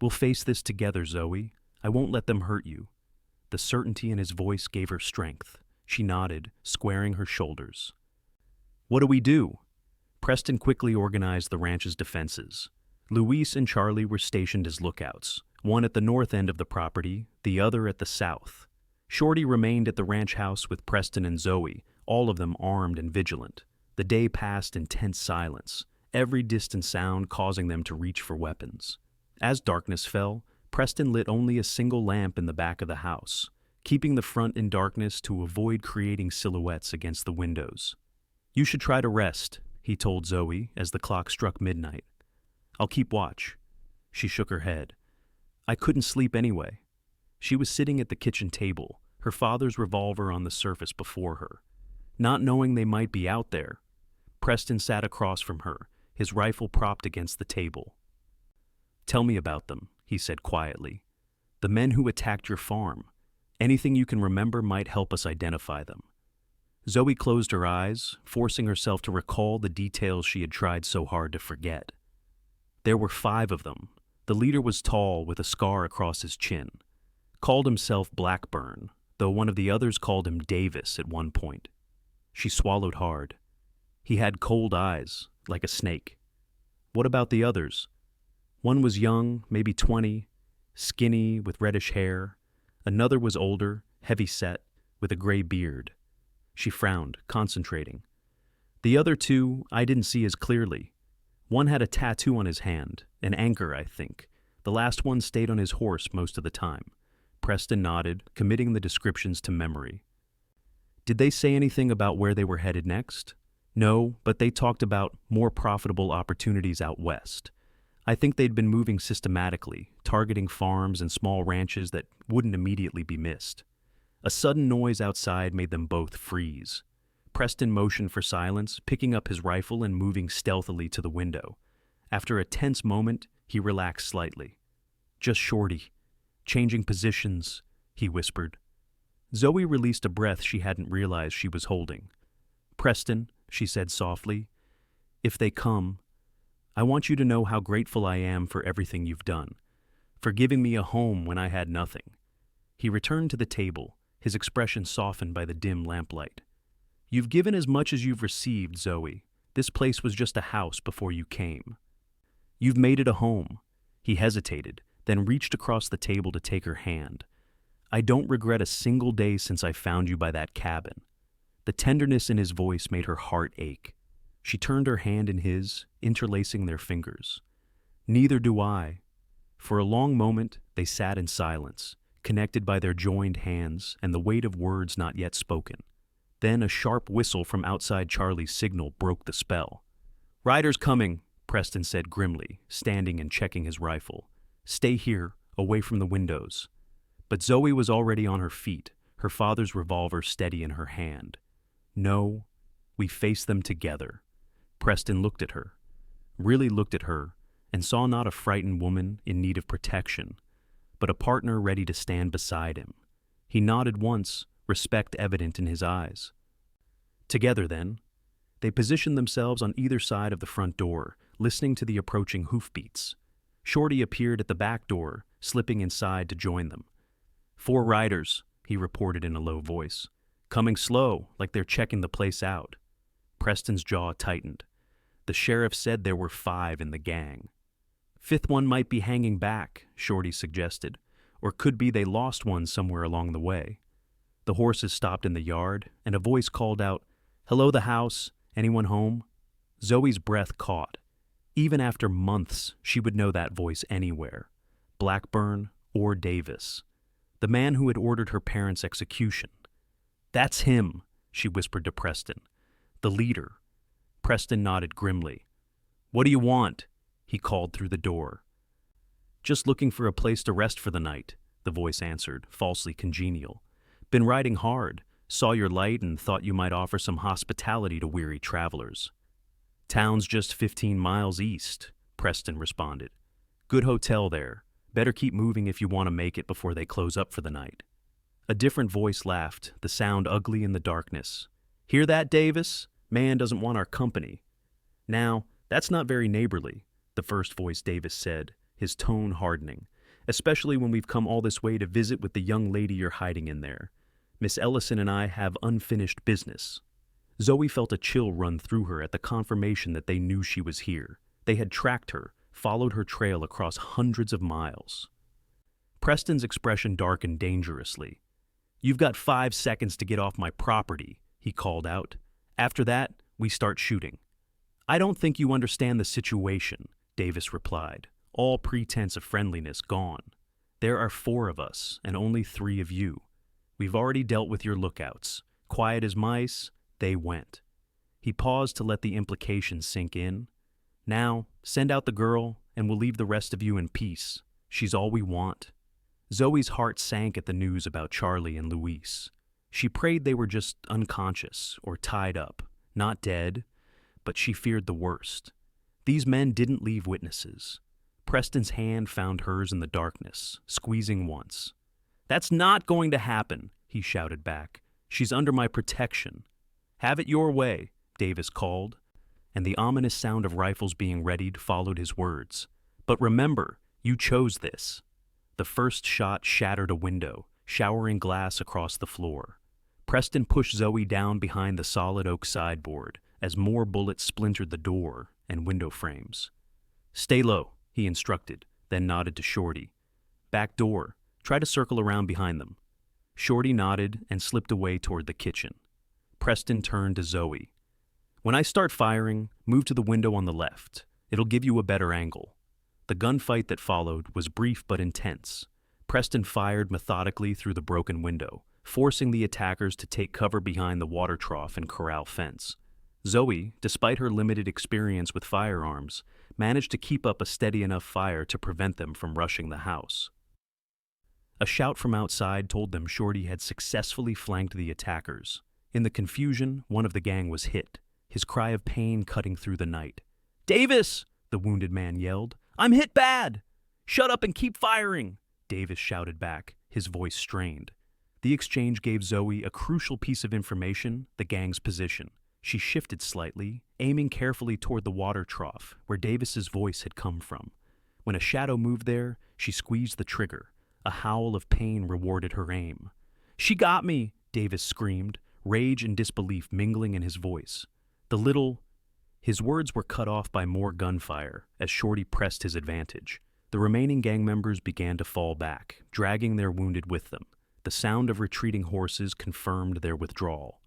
We'll face this together, Zoe. I won't let them hurt you. The certainty in his voice gave her strength. She nodded, squaring her shoulders. What do we do? Preston quickly organized the ranch's defenses. Luis and Charlie were stationed as lookouts, one at the north end of the property, the other at the south. Shorty remained at the ranch house with Preston and Zoe, all of them armed and vigilant. The day passed in tense silence, every distant sound causing them to reach for weapons. As darkness fell, Preston lit only a single lamp in the back of the house, keeping the front in darkness to avoid creating silhouettes against the windows. You should try to rest, he told Zoe as the clock struck midnight. I'll keep watch. She shook her head. I couldn't sleep anyway. She was sitting at the kitchen table, her father's revolver on the surface before her. Not knowing they might be out there, Preston sat across from her, his rifle propped against the table. Tell me about them, he said quietly. The men who attacked your farm. Anything you can remember might help us identify them. Zoe closed her eyes, forcing herself to recall the details she had tried so hard to forget. There were 5 of them. The leader was tall, with a scar across his chin. Called himself Blackburn, though one of the others called him Davis at one point. She swallowed hard. He had cold eyes, like a snake. What about the others? One was young, maybe 20, skinny, with reddish hair. Another was older, heavy-set, with a gray beard. She frowned, concentrating. The other 2 I didn't see as clearly. One had a tattoo on his hand, an anchor, I think. The last one stayed on his horse most of the time. Preston nodded, committing the descriptions to memory. Did they say anything about where they were headed next? No, but they talked about more profitable opportunities out west. I think they'd been moving systematically, targeting farms and small ranches that wouldn't immediately be missed. A sudden noise outside made them both freeze. Preston motioned for silence, picking up his rifle and moving stealthily to the window. After a tense moment, he relaxed slightly. Just Shorty. Changing positions, he whispered. Zoe released a breath she hadn't realized she was holding. Preston, she said softly, if they come, I want you to know how grateful I am for everything you've done. for giving me a home when I had nothing." He returned to the table, his expression softened by the dim lamplight. "You've given as much as you've received, Zoe. This place was just a house before you came. You've made it a home." He hesitated, then reached across the table to take her hand. "I don't regret a single day since I found you by that cabin." The tenderness in his voice made her heart ache. She turned her hand in his, interlacing their fingers. "Neither do I." For a long moment, they sat in silence, connected by their joined hands and the weight of words not yet spoken. Then a sharp whistle from outside Charlie's signal broke the spell. "Riders coming," Preston said grimly, standing and checking his rifle. "Stay here, away from the windows." But Zoe was already on her feet, her father's revolver steady in her hand. "No, we face them together." Preston looked at her, really looked at her, and saw not a frightened woman in need of protection, but a partner ready to stand beside him. He nodded once, respect evident in his eyes. Together, then, they positioned themselves on either side of the front door, listening to the approaching hoofbeats. Shorty appeared at the back door, slipping inside to join them. "4 riders," he reported in a low voice. "Coming slow, like they're checking the place out." Preston's jaw tightened. The sheriff said there were 5 in the gang. "5th one might be hanging back," Shorty suggested, "or could be they lost one somewhere along the way." The horses stopped in the yard, and a voice called out, "Hello, the house. Anyone home?" Zoe's breath caught. Even after months, she would know that voice anywhere. Blackburn or Davis. The man who had ordered her parents' execution. "That's him," she whispered to Preston. "The leader." Preston nodded grimly. "What do you want?" he called through the door. "Just looking for a place to rest for the night," the voice answered, falsely congenial. "Been riding hard, saw your light and thought you might offer some hospitality to weary travelers." "Town's just 15 miles east," Preston responded. "Good hotel there. Better keep moving if you want to make it before they close up for the night." A different voice laughed, the sound ugly in the darkness. "Hear that, Davis? Man doesn't want our company." "Now, that's not very neighborly," the first voice Davis said, his tone hardening, "especially when we've come all this way to visit with the young lady you're hiding in there. Miss Ellison and I have unfinished business." Zoe felt a chill run through her at the confirmation that they knew she was here. They had tracked her, followed her trail across hundreds of miles. Preston's expression darkened dangerously. "You've got 5 seconds to get off my property," he called out. "After that, we start shooting." "I don't think you understand the situation," Davis replied, all pretense of friendliness gone. "There are 4 of us, and only 3 of you. We've already dealt with your lookouts. Quiet as mice, they went." He paused to let the implication sink in. "Now, send out the girl, and we'll leave the rest of you in peace. She's all we want." Zoe's heart sank at the news about Charlie and Luis. She prayed they were just unconscious or tied up, not dead, but she feared the worst. These men didn't leave witnesses. Preston's hand found hers in the darkness, squeezing once. "That's not going to happen," he shouted back. "She's under my protection." "Have it your way," Davis called, and the ominous sound of rifles being readied followed his words. "But remember, you chose this." The first shot shattered a window, showering glass across the floor. Preston pushed Zoe down behind the solid oak sideboard as more bullets splintered the door and window frames. "Stay low," he instructed, then nodded to Shorty. "Back door. Try to circle around behind them." Shorty nodded and slipped away toward the kitchen. Preston turned to Zoe. "When I start firing, move to the window on the left. It'll give you a better angle." The gunfight that followed was brief but intense. Preston fired methodically through the broken window, forcing the attackers to take cover behind the water trough and corral fence. Zoe, despite her limited experience with firearms, managed to keep up a steady enough fire to prevent them from rushing the house. A shout from outside told them Shorty had successfully flanked the attackers. In the confusion, one of the gang was hit, his cry of pain cutting through the night. "Davis!" the wounded man yelled. "I'm hit bad!" "Shut up and keep firing!" Davis shouted back, his voice strained. The exchange gave Zoe a crucial piece of information, the gang's position. She shifted slightly, aiming carefully toward the water trough, where Davis's voice had come from. When a shadow moved there, she squeezed the trigger. A howl of pain rewarded her aim. "She got me!" Davis screamed, rage and disbelief mingling in his voice. His words were cut off by more gunfire as Shorty pressed his advantage. The remaining gang members began to fall back, dragging their wounded with them. The sound of retreating horses confirmed their withdrawal.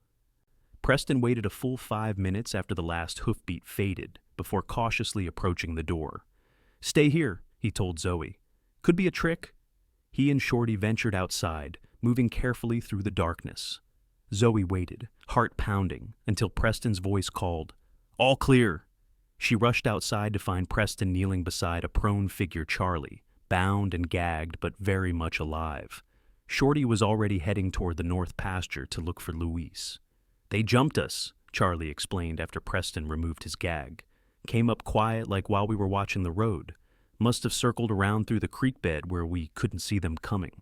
Preston waited a full 5 minutes after the last hoofbeat faded before cautiously approaching the door. "Stay here," he told Zoe. "Could be a trick." He and Shorty ventured outside, moving carefully through the darkness. Zoe waited, heart pounding, until Preston's voice called, "All clear." She rushed outside to find Preston kneeling beside a prone figure Charlie, bound and gagged but very much alive. Shorty was already heading toward the north pasture to look for Luis. "They jumped us," Charlie explained after Preston removed his gag. "Came up quiet like while we were watching the road. Must have circled around through the creek bed where we couldn't see them coming."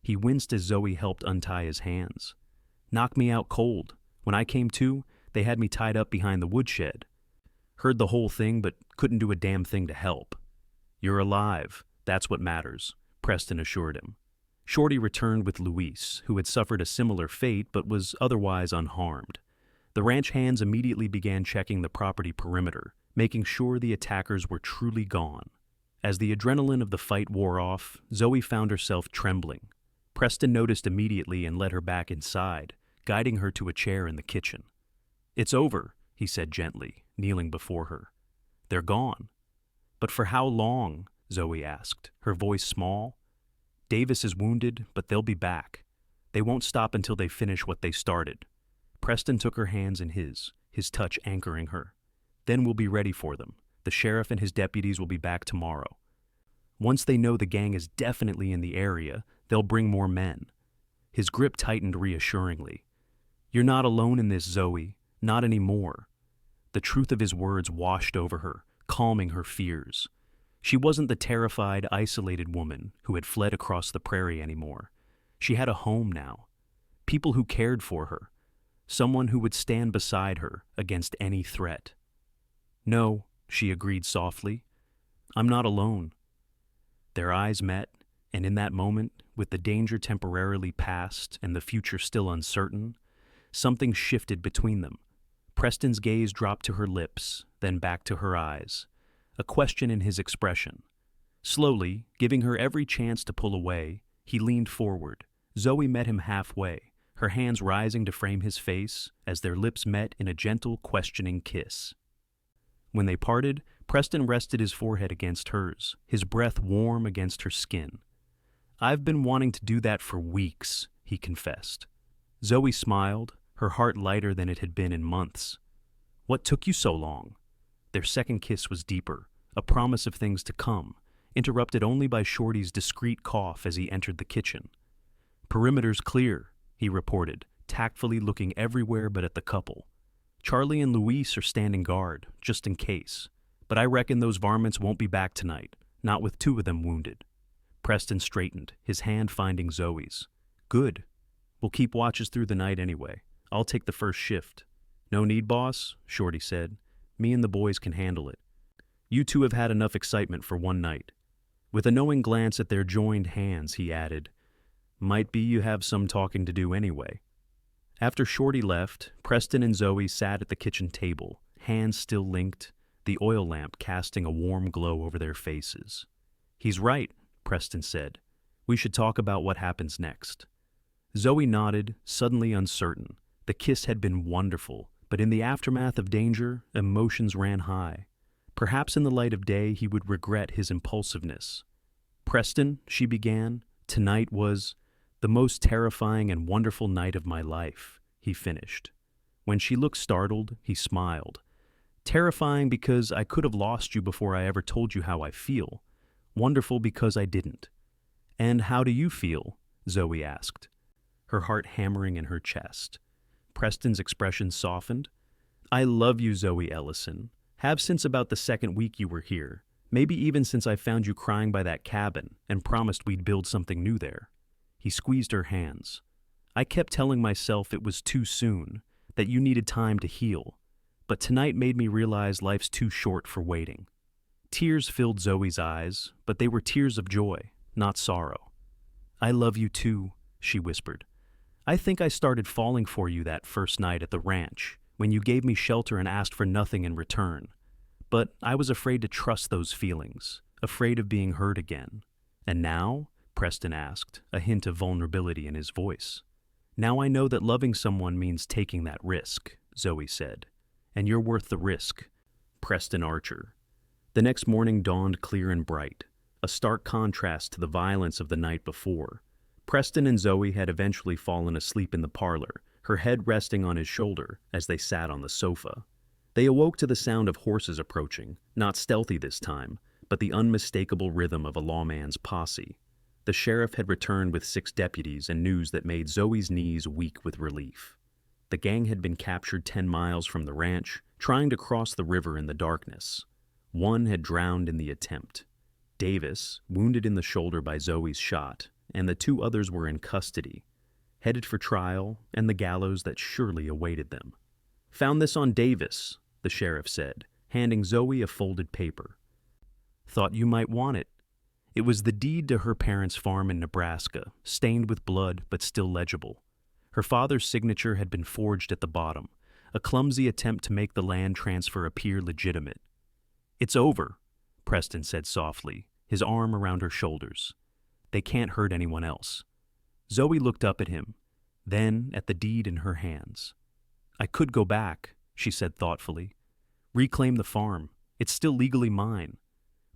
He winced as Zoe helped untie his hands. "Knocked me out cold. When I came to, they had me tied up behind the woodshed. Heard the whole thing, but couldn't do a damn thing to help." "You're alive. That's what matters," Preston assured him. Shorty returned with Luis, who had suffered a similar fate but was otherwise unharmed. The ranch hands immediately began checking the property perimeter, making sure the attackers were truly gone. As the adrenaline of the fight wore off, Zoe found herself trembling. Preston noticed immediately and led her back inside, guiding her to a chair in the kitchen. "It's over," he said gently, kneeling before her. "They're gone." "But for how long?" Zoe asked, her voice small. "Davis is wounded, but they'll be back. They won't stop until they finish what they started." Preston took her hands in his touch anchoring her. "Then we'll be ready for them. The sheriff and his deputies will be back tomorrow. Once they know the gang is definitely in the area, they'll bring more men." His grip tightened reassuringly. "You're not alone in this, Zoe. Not anymore." The truth of his words washed over her, calming her fears. She wasn't the terrified, isolated woman who had fled across the prairie anymore. She had a home now. People who cared for her. Someone who would stand beside her against any threat. "No," she agreed softly. "I'm not alone." Their eyes met, and in that moment, with the danger temporarily past and the future still uncertain, something shifted between them. Preston's gaze dropped to her lips, then back to her eyes, a question in his expression. Slowly, giving her every chance to pull away, he leaned forward. Zoe met him halfway, her hands rising to frame his face as their lips met in a gentle, questioning kiss. When they parted, Preston rested his forehead against hers, his breath warm against her skin. "I've been wanting to do that for weeks," he confessed. Zoe smiled, her heart lighter than it had been in months. "What took you so long?" Their second kiss was deeper, a promise of things to come, interrupted only by Shorty's discreet cough as he entered the kitchen. "Perimeter's clear," he reported, tactfully looking everywhere but at the couple. "Charlie and Luis are standing guard, just in case. But I reckon those varmints won't be back tonight, not with 2 of them wounded." Preston straightened, his hand finding Zoe's. "Good. We'll keep watches through the night anyway. I'll take the first shift." "No need, boss," Shorty said. "Me and the boys can handle it. You 2 have had enough excitement for one night." With a knowing glance at their joined hands, he added, "Might be you have some talking to do anyway." After Shorty left, Preston and Zoe sat at the kitchen table, hands still linked, the oil lamp casting a warm glow over their faces. "He's right," Preston said. "We should talk about what happens next." Zoe nodded, suddenly uncertain. The kiss had been wonderful, but in the aftermath of danger, emotions ran high. Perhaps in the light of day he would regret his impulsiveness. "Preston," she began, "tonight was the most terrifying and wonderful night of my life," he finished. When she looked startled, he smiled. "Terrifying because I could have lost you before I ever told you how I feel. Wonderful because I didn't." "And how do you feel?" Zoe asked, her heart hammering in her chest. Preston's expression softened. "I love you, Zoe Ellison. Have since about the second week you were here. Maybe even since I found you crying by that cabin and promised we'd build something new there." He squeezed her hands. "I kept telling myself it was too soon, that you needed time to heal. But tonight made me realize life's too short for waiting." Tears filled Zoe's eyes, but they were tears of joy, not sorrow. "I love you too," she whispered. "I think I started falling for you that first night at the ranch, when you gave me shelter and asked for nothing in return. But I was afraid to trust those feelings, afraid of being hurt again. And now?" Preston asked, a hint of vulnerability in his voice. "Now I know that loving someone means taking that risk," Zoe said. "And you're worth the risk." Preston Archer. The next morning dawned clear and bright, a stark contrast to the violence of the night before. Preston and Zoe had eventually fallen asleep in the parlor, her head resting on his shoulder as they sat on the sofa. They awoke to the sound of horses approaching, not stealthy this time, but the unmistakable rhythm of a lawman's posse. The sheriff had returned with 6 deputies and news that made Zoe's knees weak with relief. The gang had been captured 10 miles from the ranch, trying to cross the river in the darkness. One had drowned in the attempt. Davis, wounded in the shoulder by Zoe's shot, and the 2 others were in custody, headed for trial and the gallows that surely awaited them. "Found this on Davis," the sheriff said, handing Zoe a folded paper. "Thought you might want it." It was the deed to her parents' farm in Nebraska, stained with blood but still legible. Her father's signature had been forged at the bottom, a clumsy attempt to make the land transfer appear legitimate. "It's over," Preston said softly, his arm around her shoulders. "They can't hurt anyone else." Zoe looked up at him, then at the deed in her hands. "I could go back," she said thoughtfully. "Reclaim the farm. It's still legally mine."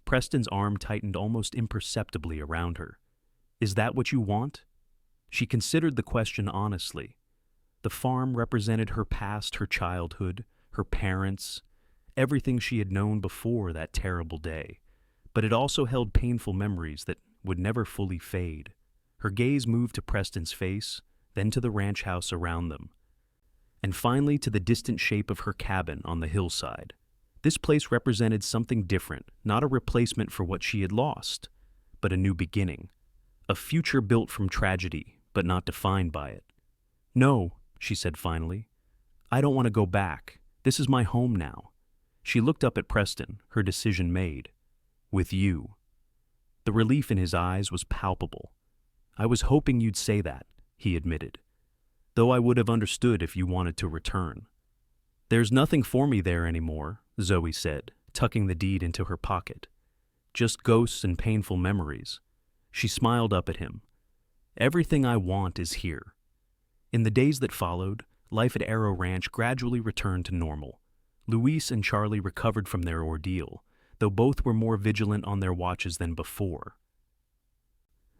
Preston's arm tightened almost imperceptibly around her. "Is that what you want?" She considered the question honestly. The farm represented her past, her childhood, her parents, everything she had known before that terrible day. But it also held painful memories that would never fully fade. Her gaze moved to Preston's face, then to the ranch house around them, and finally to the distant shape of her cabin on the hillside. This place represented something different, not a replacement for what she had lost, but a new beginning, a future built from tragedy, but not defined by it. "No," she said finally. "I don't want to go back. This is my home now." She looked up at Preston, her decision made. "With you." The relief in his eyes was palpable. "I was hoping you'd say that," he admitted, "though I would have understood if you wanted to return." "There's nothing for me there anymore," Zoe said, tucking the deed into her pocket. "Just ghosts and painful memories." She smiled up at him. "Everything I want is here." In the days that followed, life at Arrow Ranch gradually returned to normal. Luis and Charlie recovered from their ordeal, though both were more vigilant on their watches than before.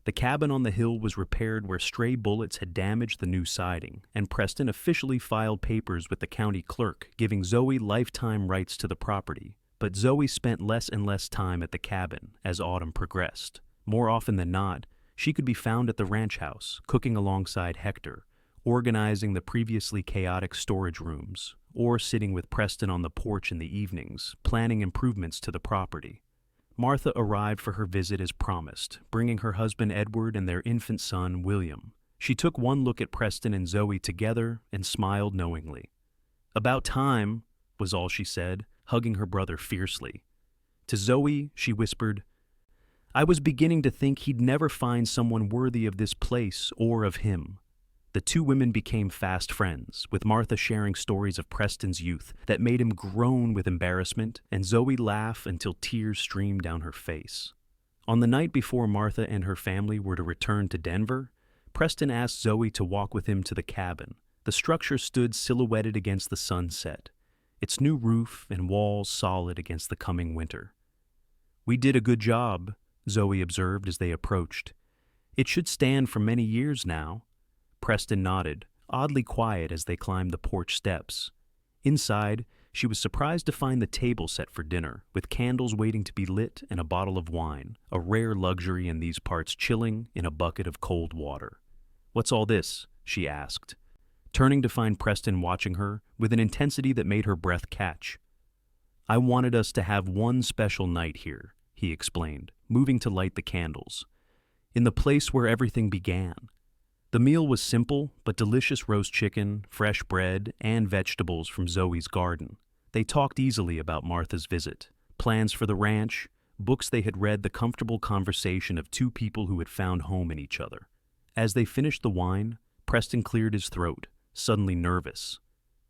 The cabin on the hill was repaired where stray bullets had damaged the new siding, and Preston officially filed papers with the county clerk, giving Zoe lifetime rights to the property. But Zoe spent less and less time at the cabin as autumn progressed. More often than not, she could be found at the ranch house, cooking alongside Hector, organizing the previously chaotic storage rooms, or sitting with Preston on the porch in the evenings, planning improvements to the property. Martha arrived for her visit as promised, bringing her husband Edward and their infant son, William. She took one look at Preston and Zoe together and smiled knowingly. "About time," was all she said, hugging her brother fiercely. To Zoe, she whispered, "I was beginning to think he'd never find someone worthy of this place or of him." The 2 women became fast friends, with Martha sharing stories of Preston's youth that made him groan with embarrassment and Zoe laugh until tears streamed down her face. On the night before Martha and her family were to return to Denver, Preston asked Zoe to walk with him to the cabin. The structure stood silhouetted against the sunset, its new roof and walls solid against the coming winter. "We did a good job," Zoe observed as they approached. "It should stand for many years now." Preston nodded, oddly quiet as they climbed the porch steps. Inside, she was surprised to find the table set for dinner, with candles waiting to be lit and a bottle of wine, a rare luxury in these parts, chilling in a bucket of cold water. "What's all this?" she asked, turning to find Preston watching her with an intensity that made her breath catch. "I wanted us to have one special night here," he explained, moving to light the candles, "in the place where everything began." The meal was simple, but delicious roast chicken, fresh bread, and vegetables from Zoe's garden. They talked easily about Martha's visit, plans for the ranch, books they had read, the comfortable conversation of two people who had found home in each other. As they finished the wine, Preston cleared his throat, suddenly nervous.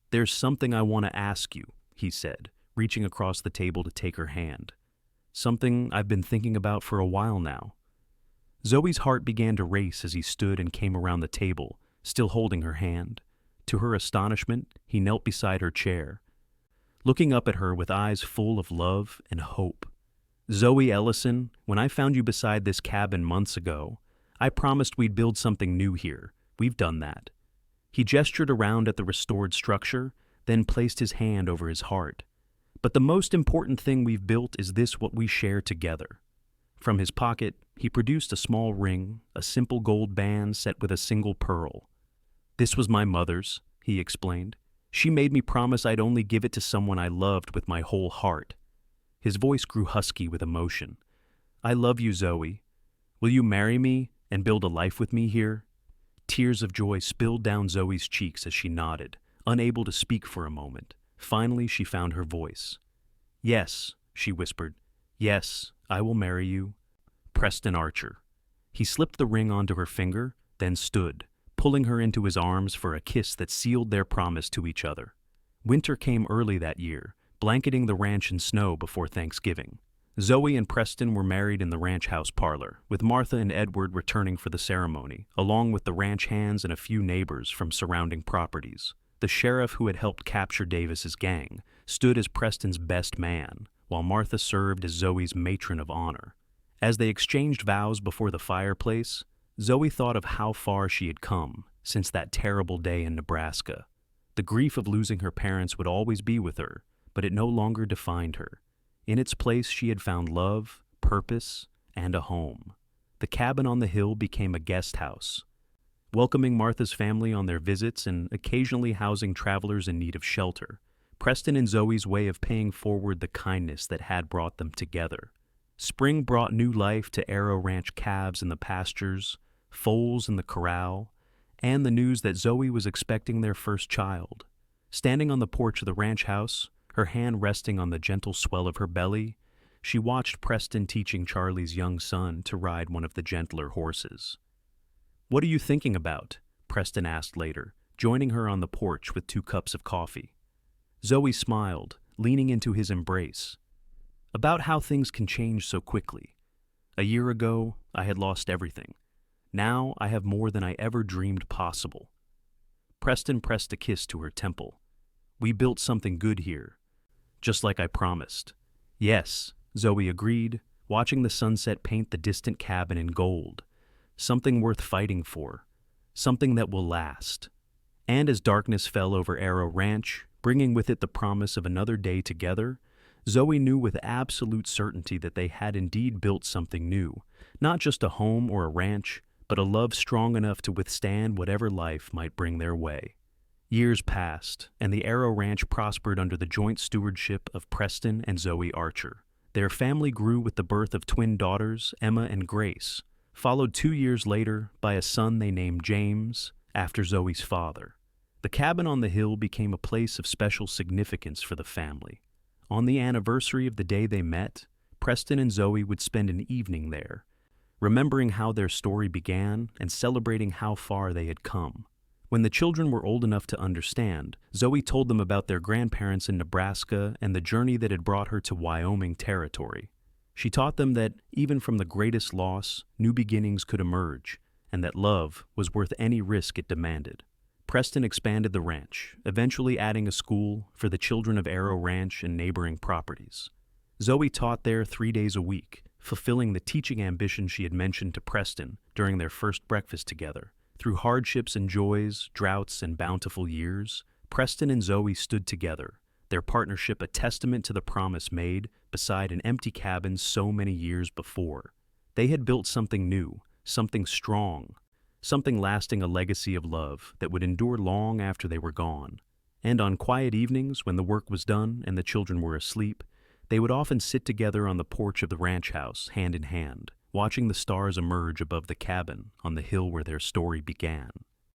"There's something I want to ask you," he said, reaching across the table to take her hand. "Something I've been thinking about for a while now." Zoe's heart began to race as he stood and came around the table, still holding her hand. To her astonishment, he knelt beside her chair, looking up at her with eyes full of love and hope. "Zoe Ellison, when I found you beside this cabin months ago, I promised we'd build something new here. We've done that." He gestured around at the restored structure, then placed his hand over his heart. "But the most important thing we've built is this, what we share together." From his pocket, he produced a small ring, a simple gold band set with a single pearl. "This was my mother's," he explained. "She made me promise I'd only give it to someone I loved with my whole heart." His voice grew husky with emotion. "I love you, Zoe. Will you marry me and build a life with me here?" Tears of joy spilled down Zoe's cheeks as she nodded, unable to speak for a moment. Finally, she found her voice. "Yes," she whispered. "Yes, I will marry you. Preston Archer." He slipped the ring onto her finger, then stood, pulling her into his arms for a kiss that sealed their promise to each other. Winter came early that year, blanketing the ranch in snow before Thanksgiving. Zoe and Preston were married in the ranch house parlor, with Martha and Edward returning for the ceremony, along with the ranch hands and a few neighbors from surrounding properties. The sheriff who had helped capture Davis's gang stood as Preston's best man, while Martha served as Zoe's matron of honor. As they exchanged vows before the fireplace, Zoe thought of how far she had come since that terrible day in Nebraska. The grief of losing her parents would always be with her, but it no longer defined her. In its place, she had found love, purpose, and a home. The cabin on the hill became a guest house, welcoming Martha's family on their visits and occasionally housing travelers in need of shelter. Preston and Zoe's way of paying forward the kindness that had brought them together. Spring brought new life to Arrow Ranch calves in the pastures, foals in the corral, and the news that Zoe was expecting their first child. Standing on the porch of the ranch house, her hand resting on the gentle swell of her belly, she watched Preston teaching Charlie's young son to ride one of the gentler horses. "What are you thinking about?" Preston asked later, joining her on the porch with 2 cups of coffee. Zoe smiled, leaning into his embrace. "About how things can change so quickly. A year ago, I had lost everything. Now I have more than I ever dreamed possible." Preston pressed a kiss to her temple. "We built something good here, just like I promised." "Yes," Zoe agreed, watching the sunset paint the distant cabin in gold. "Something worth fighting for. Something that will last." And as darkness fell over Arrow Ranch, bringing with it the promise of another day together, Zoe knew with absolute certainty that they had indeed built something new. Not just a home or a ranch, but a love strong enough to withstand whatever life might bring their way. Years passed, and the Arrow Ranch prospered under the joint stewardship of Preston and Zoe Archer. Their family grew with the birth of twin daughters, Emma and Grace, followed 2 years later by a son they named James, after Zoe's father. The cabin on the hill became a place of special significance for the family. On the anniversary of the day they met, Preston and Zoe would spend an evening there, remembering how their story began and celebrating how far they had come. When the children were old enough to understand, Zoe told them about their grandparents in Nebraska and the journey that had brought her to Wyoming territory. She taught them that, even from the greatest loss, new beginnings could emerge, and that love was worth any risk it demanded. Preston expanded the ranch, eventually adding a school for the children of Arrow Ranch and neighboring properties. Zoe taught there 3 days a week, fulfilling the teaching ambition she had mentioned to Preston during their first breakfast together. Through hardships and joys, droughts and bountiful years, Preston and Zoe stood together, their partnership a testament to the promise made beside an empty cabin so many years before. They had built something new, something strong, something lasting, a legacy of love that would endure long after they were gone. And on quiet evenings, when the work was done and the children were asleep, they would often sit together on the porch of the ranch house, hand in hand, watching the stars emerge above the cabin on the hill where their story began.